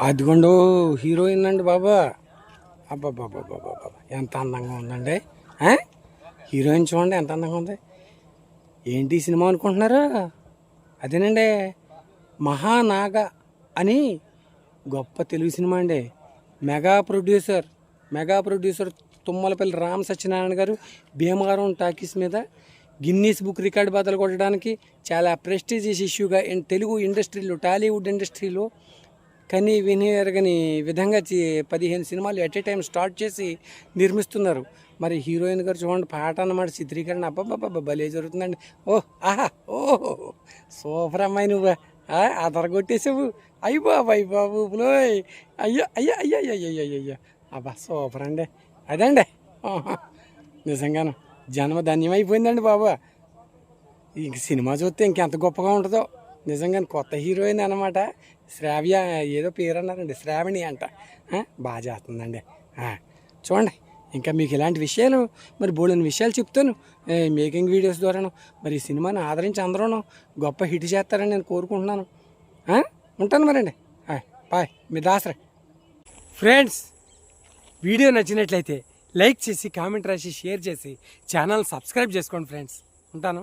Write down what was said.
అదిగోండు heroine అండి బాబా. అబ్బాబ్బాబ్బాబ్బా ఎంత అందంగా ఉందండి. హీరోయిన్ చూడండి ఎంత అందంగా ఉంది. ఏంటి సినిమా అనుకుంటున్నారు? అదేనండి మహానాగ అని గొప్ప తెలుగు సినిమా అండి. మెగా ప్రొడ్యూసర్ తుమ్మలపల్లి రామ సత్యనారాయణ గారు భీమవరం టాకీస్ మీద గిన్నీస్ బుక్ రికార్డు బద్దలు కొట్టడానికి చాలా ప్రెస్టీజియస్ ఇష్యూగా తెలుగు ఇండస్ట్రీలో, టాలీవుడ్ ఇండస్ట్రీలో కానీ విని విధంగా 15 సినిమాలు ఎట్ ఏ టైం స్టార్ట్ చేసి నిర్మిస్తున్నారు. మరి హీరోయిన్ గారు చూడండి పాట అన్నమాట చిత్రీకరణ అబ్బాబ్బాబ్బా భలే జరుగుతుందండి. ఓహో సూపర్ అమ్మాయి నువ్వు ఆధార కొట్టేసావు. అయ్యి బాబు పులోయ్ అయ్యో అబ్బా సూపర్ అండి. అదండి నిజంగాను జన్మ ధన్యమైపోయిందండి బాబా. ఇంక సినిమా చూస్తే ఇంకెంత గొప్పగా ఉంటుందో నిజంగానే. కొత్త హీరోయిన్ అనమాట శ్రావ్య ఏదో పేరు అన్నారండి, శ్రావణి అంట. బాగా చేస్తుందండి. చూడండి ఇంకా మీకు ఇలాంటి విషయాలు మరి బోల్డెని విషయాలు చెప్తాను మేకింగ్ వీడియోస్ ద్వారాను. మరి ఈ సినిమాని ఆదరించి అందరూ గొప్ప హిట్ చేస్తారని నేను కోరుకుంటున్నాను. ఉంటాను మరండి. బాయ్ మీ దాసరే. ఫ్రెండ్స్ వీడియో నచ్చినట్లయితే లైక్ చేసి కామెంట్ రాసి షేర్ చేసి ఛానల్ సబ్స్క్రైబ్ చేసుకోండి ఫ్రెండ్స్. ఉంటాను.